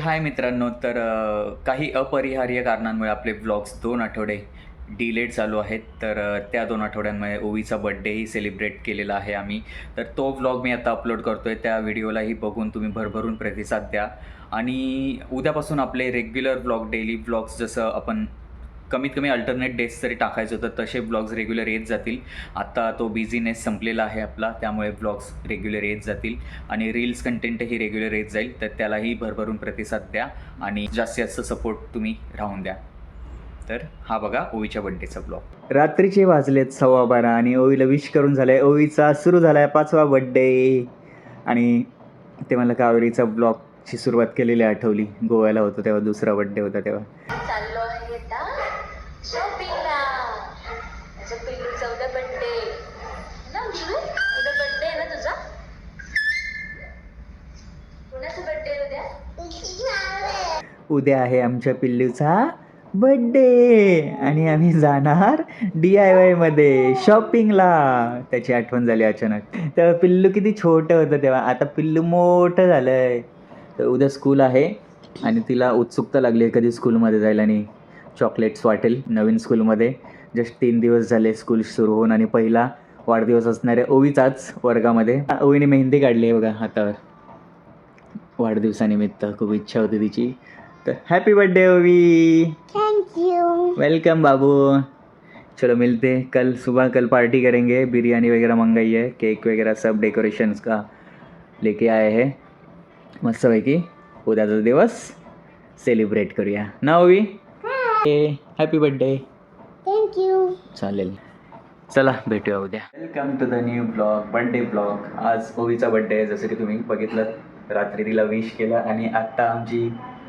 हाय मित्रांनो, तर काही अपरिहार्य कारणांमुळे आपले व्लॉग्स 2 आठवडे डिलेड चालू आहेत. तर त्या 2 आठवड्यांमुळे ओवीचा बड्डेही सेलिब्रेट केलेला आहे आम्ही. तर तो व्लॉग मी आता अपलोड करतो आहे. त्या व्हिडिओलाही बघून तुम्ही भरभरून प्रतिसाद द्या. आणि उद्यापासून आपले रेग्युलर व्लॉग, डेली व्लॉग्स जसं आपण कमीत कमी अल्टरनेट डेज तरी टाकायचं होतं, तसे व्लॉग्स रेग्युलर येत जातील. आत्ता तो बिझीनेस संपलेला आहे आपला, त्यामुळे व्लॉग्स रेग्युलर येत जातील आणि रील्स कंटेंटही रेग्युलर येत जाईल. तर त्यालाही भरभरून प्रतिसाद द्या आणि जास्तीत जास्त सपोर्ट तुम्ही राहून द्या. तर हा बघा ओवीच्या बड्डेचा ब्लॉग. रात्रीचे वाजलेत 12:15 आणि ओवीला विश करून झालाय. ओवीचा सुरू झालाय 5वा बड्डे. आणि ते मला कावेरीचा ब्लॉगची सुरुवात केलेली आठवली. गोव्याला होतो तेव्हा, दुसरा बड्डे होता तेव्हा. चाललो आहे आता शॉपिंगला. माझ्या पिल्लूचा उद्या बड्डे ना. पिल्लू उद्या बड्डे आहे ना तुझा? कुणाचा बड्डे उद्या? उद्या आहे आमच्या पिल्लूचा बड्डे आणि आम्ही जाणार DIY मध्ये शॉपिंगला. त्याची आठवण झाली अचानक. तेव्हा पिल्लू किती छोटं होतं तेव्हा, आता पिल्लू मोठं झालंय. तर उद्या स्कूल आहे आणि तिला उत्सुकता लागली आहे कधी स्कूलमध्ये जायला आणि चॉकलेट्स वाटेल नवीन स्कूलमध्ये. जस्ट 3 दिवस झाले स्कूल सुरू होऊन आणि पहिला वाढदिवस असणार आहे ओवीचाच वर्गामध्ये. ओवीने मेहंदी काढली आहे बघा हातावर वाढदिवसानिमित्त. खूप इच्छा होती तिची. तो हैप्पी बर्थडे ओवी. Thank you. वेलकम बाबू. चलो मिलते कल सुबह. कल पार्टी करेंगे. बिरयानी वगैरह मंगाई है, केक वगैरह सब डेकोरेशंस का लेके आए हैं. मस्तपैकी उद्याचा दिवस सेलिब्रेट करूया ना Ovi. Happy birthday. Thank you. चालेल, चला भेटूया उद्या. Welcome to the new blog, birthday blog. आज ओवीचा बर्थडे आहे, जसं की तुम्ही बघितलं. रात्री तिला विश केलं आणि आत्ता आमची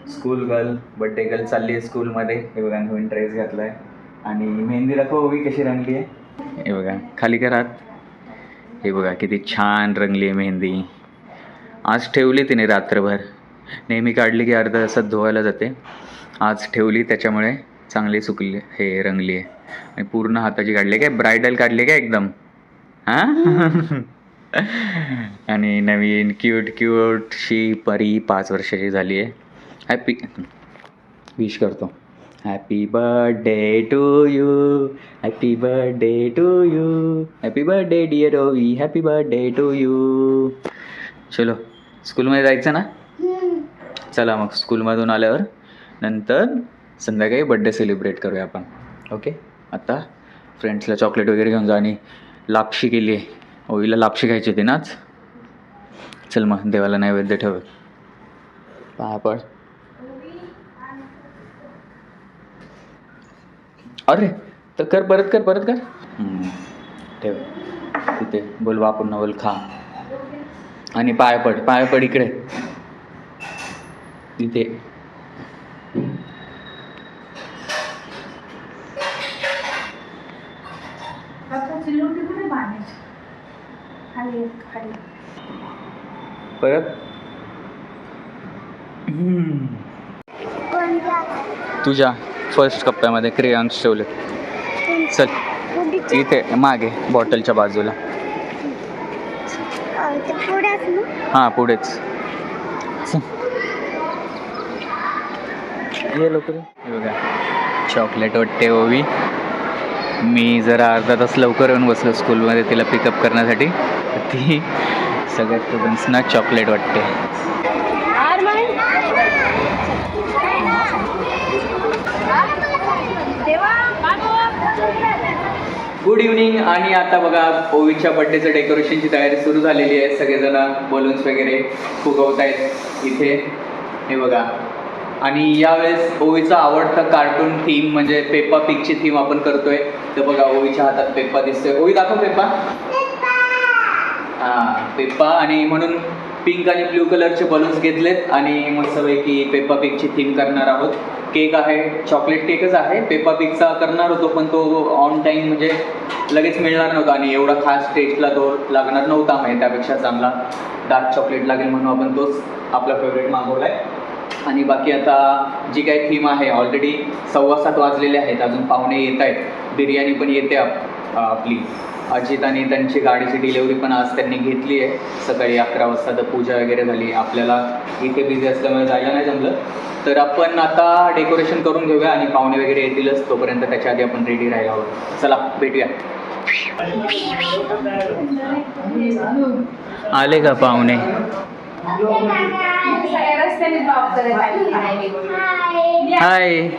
स्कूल गर्ल, बर्थडे गर्ल चालली आहे स्कूलमध्ये. हे बघा नवीन ड्रेस घातला आहे आणि मेहंदी दाखव ओवी कशी रंगली आहे. हे बघा खाली करा. हे बघा किती छान रंगली आहे मेहंदी. आज ठेवली तिने रात्रभर. नेहमी काढली की अर्ध्या तासात धुवायला जाते. आज ठेवली त्याच्यामुळे चांगली सुकली, हे रंगली आहे. आणि पूर्ण हाताची काढली काय, ब्रायडल काढली काय एकदम. हां आणि नवीन क्यूटशी परी 5 वर्षाची झाली आहे. हॅपी विश करतो. Happy birthday to you, happy birthday to you, happy birthday dear Ovi, happy birthday to you. चलो स्कूलमध्ये जायचं ना. चला मग स्कूलमधून आल्यावर नंतर संध्याकाळी बड्डे सेलिब्रेट करूया आपण. ओके. आता फ्रेंड्सला चॉकलेट वगैरे घेऊन जा. आणि लापशी केली आहे ओवीला. लापशी खायची होती ना आज. चल मग देवाला नैवेद्य ठेव. पाया पड. अरे तर कर, परत कर, परत कर. ठेव तिथे. बोल बापूंना बोल खा. आणि पाया पड, पाया पड इकडे तिथे. परत. तुझ्या फर्स्ट कप्प्यामध्ये क्रेयॉन्स ठेवले. चल इथे मागे बॉटलच्या बाजूला. हां पुढेच. ये लवकर. हे बघा चॉकलेट वाटते ओवी. मी जरा अर्धा तास लवकर येऊन बसलो स्कूलमध्ये तिला पिकअप करण्यासाठी. ती सगळ्या स्टुडंट्सना चॉकलेट वाटते. Good evening. आणि आता बघा ओवीच्या बड्डेचं डेकोरेशनची तयारी सुरू झालेली आहे. सगळेजण बलून्स वगैरे फुगवत आहेत इथे. हे बघा. आणि यावेळेस ओवीचा आवडता कार्टून थीम म्हणजे पेप्पा पिगची थीम आपण करतोय. तर बघा ओवीच्या हातात पेप्पा दिसतोय. ओवी दाखव पेप्पा. हां पेप्पा. आणि म्हणून पिंक आणि ब्ल्यू कलरचे बलून्स घेतलेत आणि मस्तपैकी पेप्पा पिगची थीम करणार आहोत. केक आहे, चॉकलेट केकच आहे. पेप्पा पिगचा करणार होतो पण तो ऑन टाईम म्हणजे लगेच मिळणार नव्हता आणि एवढा खास टेस्टला तो लागणार नव्हता. म्हणजे त्यापेक्षा चांगला डार्क चॉकलेट लागेल म्हणून आपण तोच आपला फेवरेट मागवला आहे. आणि बाकी आता जी काही थीम आहे, ऑलरेडी 7:15 वाजलेले आहेत, अजून पाहुणे येत आहेत. बिर्याणी पण येते आपली. अजित आणि त्यांची गाडीची डिलेवरी पण आज त्यांनी घेतली आहे सकाळी 11 वाजता. तर पूजा वगैरे झाली. आपल्याला इथे बिझी असल्यामुळे जायला नाही जमलं. तर आपण आता डेकोरेशन करून घेऊया आणि पाहुणे वगैरे येतीलच, तोपर्यंत त्याच्या आधी आपण रेडी राहायला हवं. चला भेटूया. आले का पाहुणे? हाय.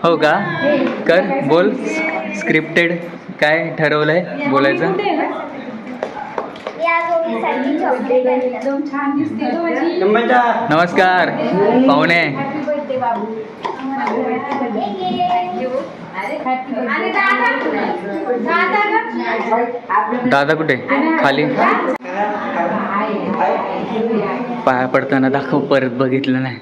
हो का? कर बोल. स्क्रिप्टेड काय ठरवलंय बोलायचं? नमस्कार पाहुणे. दादा कुठे? खाली. पाया पडताना दाखव. परत बघितलं नाही.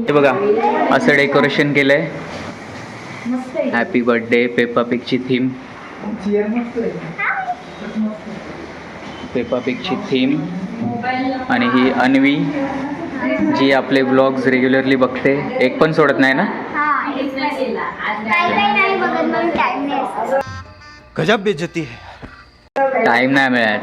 हे बघा असं डेकोरेशन केलंय. Happy birthday. पेप्पा पिगची थीम. पेप्पा पिगची थीम. आणि ही अन्वी जी आपले व्लॉग्स रेग्युलरली बघते. एक पण सोडत नाही ना? गजब बेइज्जती है. टाइम नाही मिळत.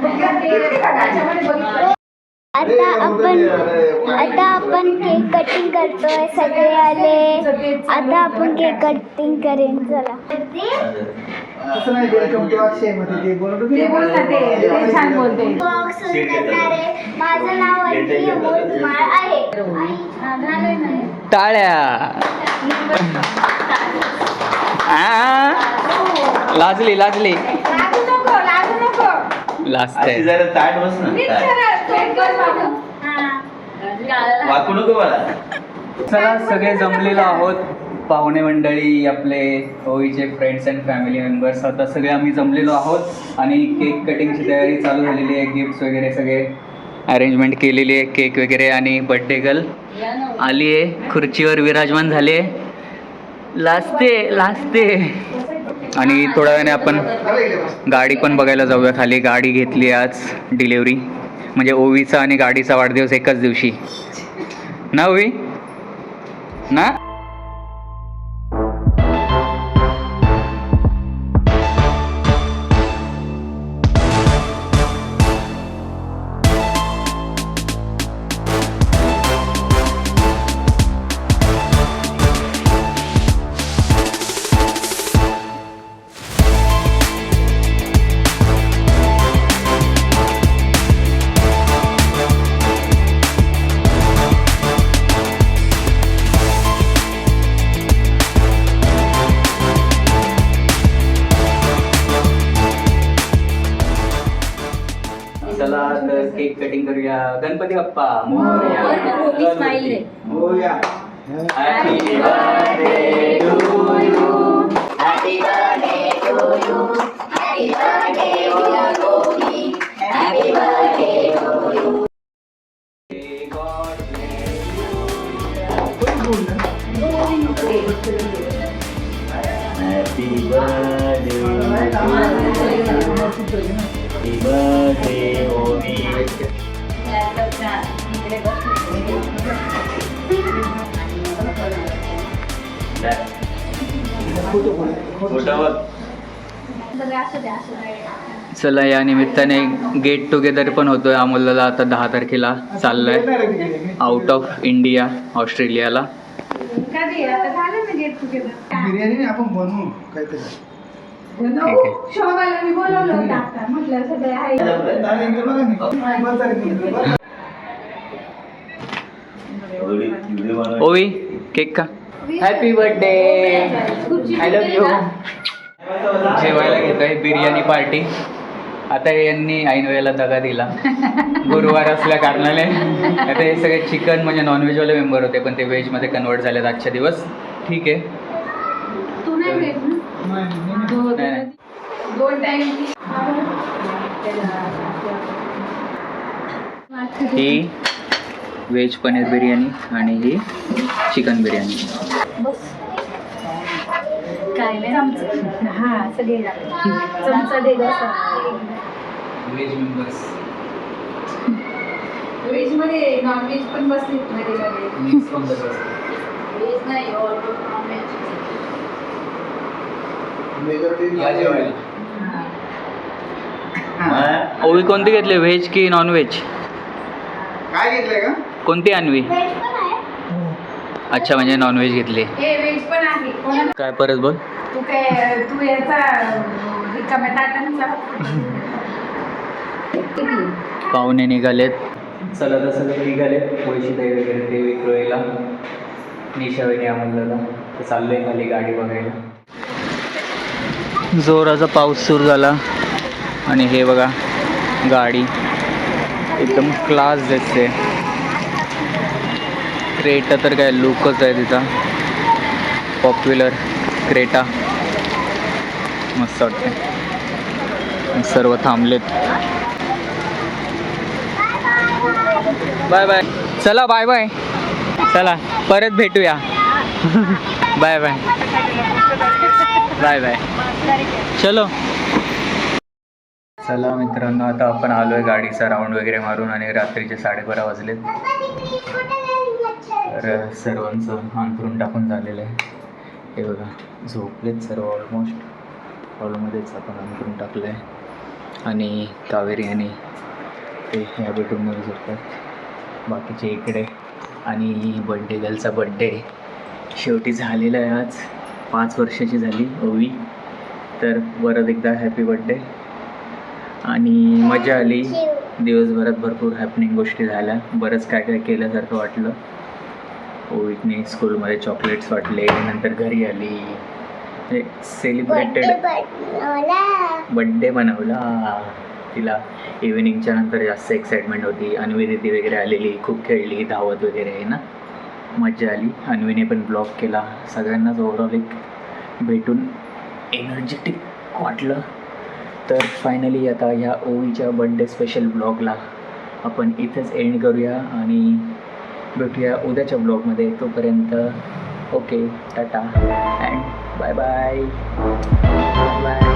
आता आपण केक कटिंग करतोय. सगळे आले. आता आपण केक कटिंग करेन. चला. माझं नाव आहे. टाळ्या. लाजली लाजली. लाजते. चला सगळे जमलेलो आहोत. पाहुणे मंडळी, आपले ओवीचे फ्रेंड्स अँड फॅमिली मेंबर्स, आता सगळे आम्ही जमलेलो आहोत आणि केक कटिंगची तयारी चालू झालेली आहे. गिफ्ट्स वगैरे सगळे अरेंजमेंट केलेली आहे. केक वगैरे आणि बर्थडे गर्ल आली आहे, खुर्चीवर विराजमान झाले. लाजते. आणि थोड्या वेळाने आपण गाडी पण बघायला जाऊया खाली. गाडी घेतली आज डिलेवरी, म्हणजे ओवीचा आणि गाडीचा वाढदिवस एकाच दिवशी ना ओवी ना? चला तर केक कटिंग करूया. गणपती बाप्पा मोरया. Happy birthday to you. Happy birthday to you. Happy birthday Ovi. Happy birthday to you. God bless you. Happy birthday. Happy birthday, Ovi. चला या निमित्ताने गेट टुगेदर पण होतोय. अमोलला आता 10 तारखेला चाललंय आउट ऑफ इंडिया, ऑस्ट्रेलियाला. बिर्याणी आपण बनवू काहीतरी. ओवी केक का? Happy birthday. I love you. जेवायला घेतोय बिर्याणी पार्टी. आता यांनी ऐन वेळेला दगा दिला गुरुवार असल्या कारणाने. आता हे सगळे चिकन म्हणजे नॉनव्हेजवाले मेंबर होते, पण ते व्हेजमध्ये कन्वर्ट झालेत आजच्या दिवस. ठीक आहे. ही व्हेज पनीर बिर्याणी आणि ही चिकन बिर्याणी. काय नाही. हा सगळे चमचा दे. व्हेज मेंबर्स व्हेज मध्ये नॉन व्हेज पण बसलेत मध्ये मध्ये. व्हेज नाही ऑल नॉन व्हेज. ओवी कोणती घेतली, व्हेज की नॉन व्हेज? काय घेतलंय का? कोणती आणवी? व्हेज पण आहे. अच्छा, म्हणजे नॉन व्हेज घेतली. हे व्हेज पण आहे. कोणाला काय परत बोल. तू याचा रिकाम्या ताटांचा. पाहुणे निघालेत. चला तर सगळे निघालेत. वैशिताई वगैरे ते विक्रोळीला, निशावेने आम्हाला तर चाललंय खाली गाडी बघायला. जोराचा पाऊस सुरू झाला आणि हे बघा गाडी एकदम क्लास दिसते. क्रेटा तर काय लुकच आहे तिचा, पॉप्युलर क्रेटा. मस्त वाटते. सर्व थांबलेत. Bye bye. चला बाय बाय. चला परत भेटूया. Bye bye. Bye bye. चलो. चला मित्रांनो, आता आपण आलो आहे गाडीचा राऊंड वगैरे मारून आणि रात्रीचे 12:30 वाजलेत. तर सर्वांचं अंथरून टाकून झालेलं आहे. हे बघा झोपलेत सर्व ऑलमोस्ट. हॉलमध्येच आपण अंथरून टाकलं आहे आणि कावेरी आणि ते ह्या बेडरूममध्ये झोपतात, बाकीचे इकडे. आणि बड्डे गर्लचा बड्डे शेवटी झालेला आहे आज. 5 वर्षाची झाली ओवी. तर परत एकदा हॅपी बड्डे. आणि मजा आली दिवसभरात. भरपूर हॅपनिंग गोष्टी झाल्या. बरंच काय काय केल्यासारखं वाटलं. ओवीने स्कूलमध्ये चॉकलेट्स वाटले, नंतर घरी आली, सेलिब्रेटेड बड्डे बनवला. तिला इव्हिनिंगच्या नंतर जास्त एक्साइटमेंट होती. अन्वी दीदी वगैरे आलेली, खूप खेळली, धावत वगैरे आहे ना, मजा आली. अन्वीने पण ब्लॉग केला. सगळ्यांनाच ओव्हरऑल एक भेटून एनर्जेटिक वाटलं. तर फायनली आता ह्या ओवीच्या बड्डे स्पेशल ब्लॉगला आपण इथेच एंड करूया आणि भेटूया उद्याच्या ब्लॉगमध्ये. तोपर्यंत okay, tata and bye bye. Bye.